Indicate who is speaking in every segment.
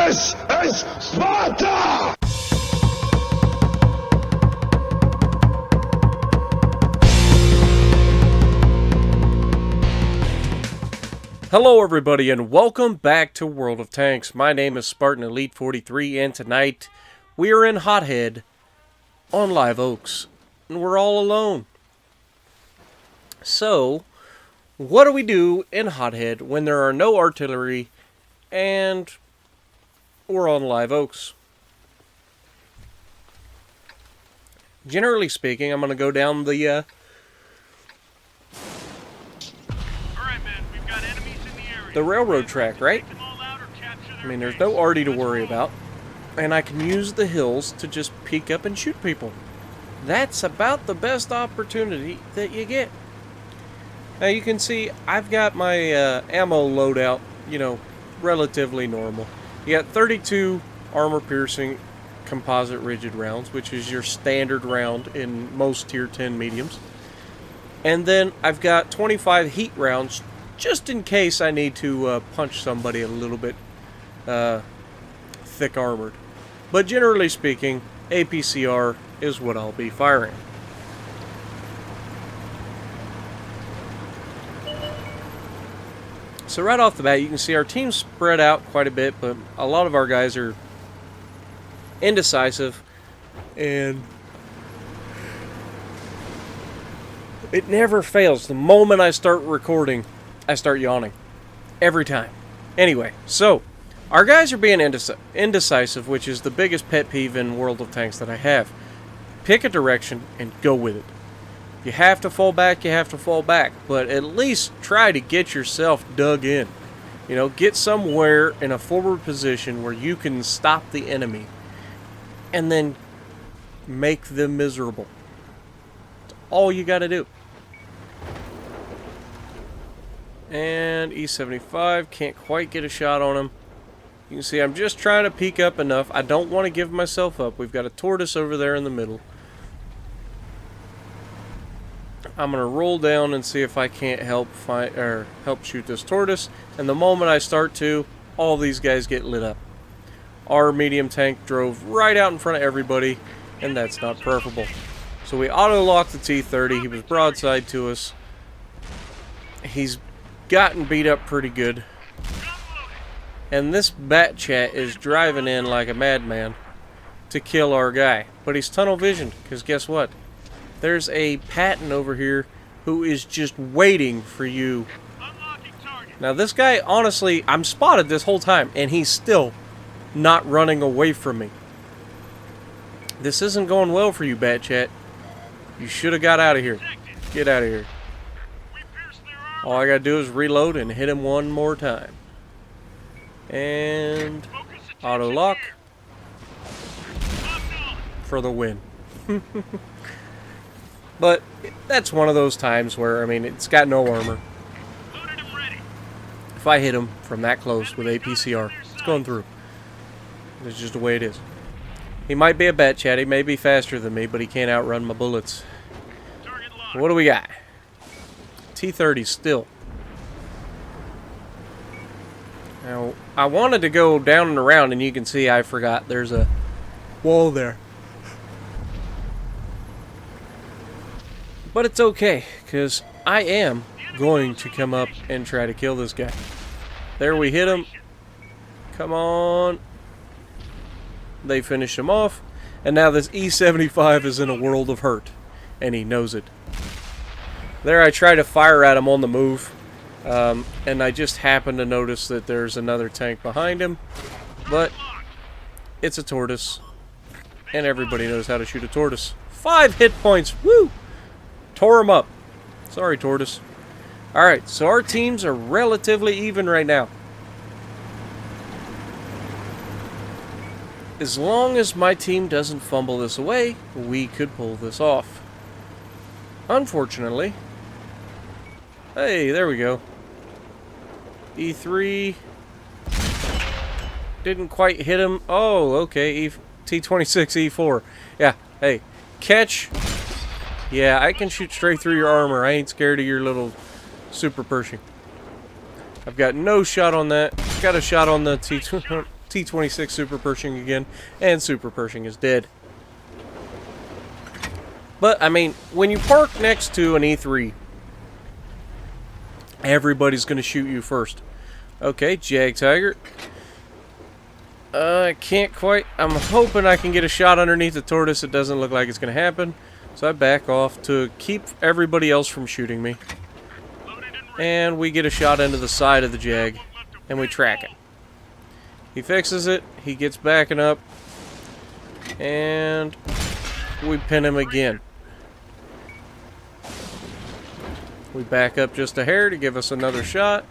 Speaker 1: This is Sparta!
Speaker 2: Hello everybody and welcome back to World of Tanks. My name is Spartan Elite 43 and tonight we are in Hothead on Live Oaks and we're all alone. So, what do we do in Hothead when there are no artillery and we're on Live Oaks? Generally speaking, I'm going to go down the railroad track, right? I mean, there's no arty to worry about. And I can use the hills to just peek up and shoot people. That's about the best opportunity that you get. Now you can see I've got my ammo loadout, you know, relatively normal. You got 32 armor-piercing composite rigid rounds, which is your standard round in most tier 10 mediums. And then I've got 25 heat rounds, just in case I need to punch somebody a little bit thick armored. But generally speaking, APCR is what I'll be firing. So right off the bat, you can see our team's spread out quite a bit, but a lot of our guys are indecisive, and it never fails. The moment I start recording, I start yawning. Every time. Anyway, so, our guys are being indecisive, which is the biggest pet peeve in World of Tanks that I have. Pick a direction and go with it. You have to fall back, you have to fall back. But at least try to get yourself dug in. You know, get somewhere in a forward position where you can stop the enemy. And then make them miserable. That's all you gotta do. And E75, can't quite get a shot on him. You can see I'm just trying to peek up enough. I don't want to give myself up. We've got a tortoise over there in the middle. I'm going to roll down and see if I can't help shoot this tortoise. And the moment I start to, all these guys get lit up. Our medium tank drove right out in front of everybody, and that's not preferable. So we auto-locked the T-30. He was broadside to us. He's gotten beat up pretty good. And this Bat Chat is driving in like a madman to kill our guy. But he's tunnel visioned, because guess what? There's a Patton over here who is just waiting for you. Now this guy, honestly, I'm spotted this whole time, and he's still not running away from me. This isn't going well for you, Bat Chat. You should have got out of here. Get out of here. All I gotta do is reload and hit him one more time. And auto lock for the win. But that's one of those times where, I mean, it's got no armor. If I hit him from that close with APCR, it's going through. It's just the way it is. He might be a Bat Chat, he may be faster than me, but he can't outrun my bullets. What do we got? T-30 still. Now, I wanted to go down and around, and you can see I forgot there's a wall there. But it's okay, because I am going to come up and try to kill this guy. There we hit him. Come on. They finished him off. And now this E75 is in a world of hurt. And he knows it. There I try to fire at him on the move. And I just happen to notice that there's another tank behind him. But it's a tortoise. And everybody knows how to shoot a tortoise. 5 hit points. Woo! Tore him up. Sorry, tortoise. Alright, so our teams are relatively even right now. As long as my team doesn't fumble this away, we could pull this off. Unfortunately... Hey, there we go. E3... Didn't quite hit him. Oh, okay. T26, E4. Yeah, hey. Catch... Yeah, I can shoot straight through your armor. I ain't scared of your little super Pershing. I've got no shot on that. Got a shot on the T-26 Super Pershing again, and Super Pershing is dead. But, I mean, when you park next to an E3, everybody's going to shoot you first. Okay, Jag Tiger. I can't quite. I'm hoping I can get a shot underneath the tortoise. It doesn't look like it's going to happen. So I back off to keep everybody else from shooting me. And we get a shot into the side of the Jag. And we track him. He fixes it. He gets backing up. And we pin him again. We back up just a hair to give us another shot.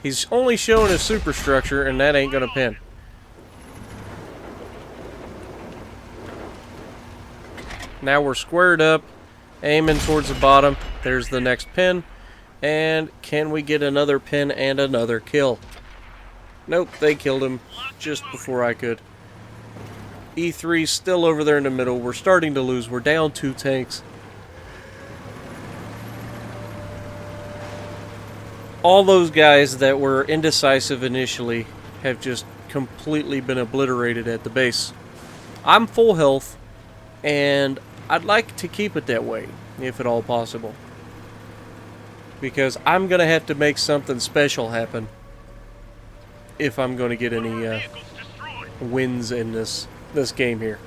Speaker 2: He's only showing his superstructure, and that ain't going to pin. Now we're squared up, aiming towards the bottom. There's the next pin. And can we get another pin and another kill? Nope, they killed him just before I could. E3's still over there in the middle. We're starting to lose. We're down 2 tanks. All those guys that were indecisive initially have just completely been obliterated at the base. I'm full health, and I'd like to keep it that way, if at all possible. Because I'm going to have to make something special happen if I'm going to get any wins in this game here.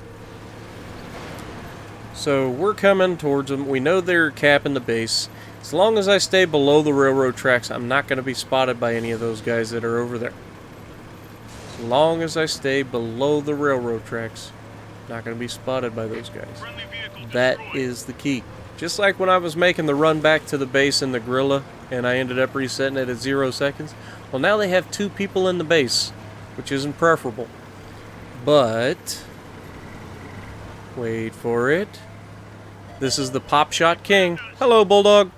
Speaker 2: So we're coming towards them. We know they're capping the base. As long as I stay below the railroad tracks, I'm not going to be spotted by any of those guys that are over there. As long as I stay below the railroad tracks, I'm not going to be spotted by those guys. That is the key. Just like when I was making the run back to the base in the Gorilla, and I ended up resetting it at 0 seconds. Well, now they have 2 people in the base, which isn't preferable. But, wait for it. This is the Pop Shot King. Hello, Bulldog.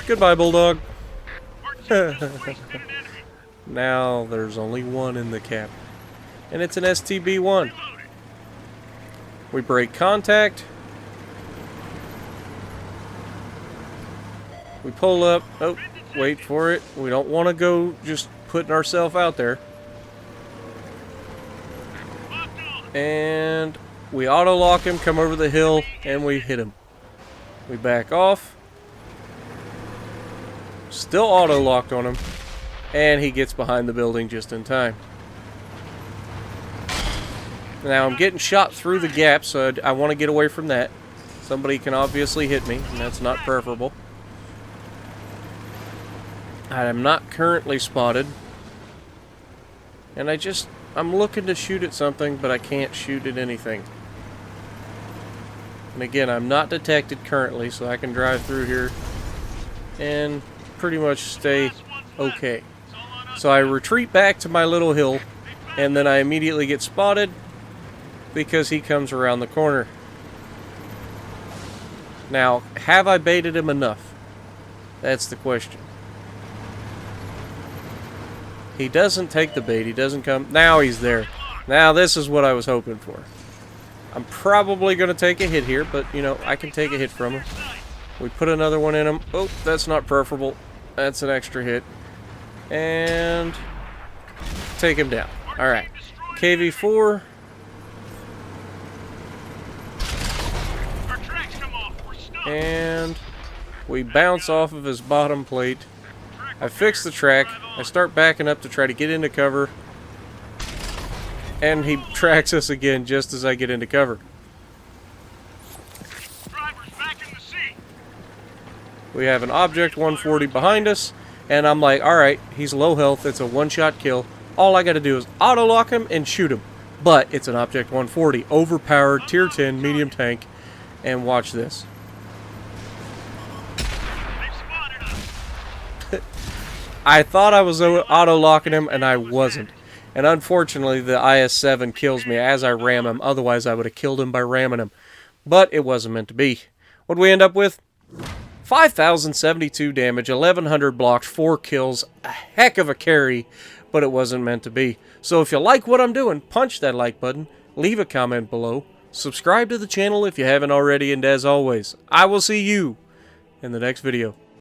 Speaker 2: Goodbye, Bulldog. Now there's only 1 in the cap. And it's an STB-1. We break contact. We pull up. Oh, wait for it. We don't want to go just putting ourselves out there. And we auto-lock him, come over the hill, and we hit him. We back off. Still auto-locked on him. And he gets behind the building just in time. Now I'm getting shot through the gap, so I want to get away from that. Somebody can obviously hit me, and that's not preferable. I am not currently spotted. And I'm looking to shoot at something, but I can't shoot at anything. And again, I'm not detected currently, so I can drive through here and pretty much stay okay. So I retreat back to my little hill, and then I immediately get spotted because he comes around the corner. Now, have I baited him enough? That's the question. He doesn't take the bait. He doesn't come. Now he's there. Now this is what I was hoping for. I'm probably going to take a hit here, but, you know, I can take a hit from him. We put another one in him. Oh, that's not preferable. That's an extra hit. And take him down. Alright. KV-4. And we bounce off of his bottom plate. I fix the track. I start backing up to try to get into cover. And he tracks us again just as I get into cover. We have an Object 140 behind us. And I'm like, alright, he's low health. It's a one-shot kill. All I got to do is auto-lock him and shoot him. But it's an Object 140. Overpowered, tier 10, medium tank. And watch this. I thought I was auto-locking him, and I wasn't. And unfortunately, the IS-7 kills me as I ram him. Otherwise, I would have killed him by ramming him. But it wasn't meant to be. What'd we end up with? 5,072 damage, 1,100 blocks, 4 kills. A heck of a carry, but it wasn't meant to be. So if you like what I'm doing, punch that like button, leave a comment below, subscribe to the channel if you haven't already, and as always, I will see you in the next video.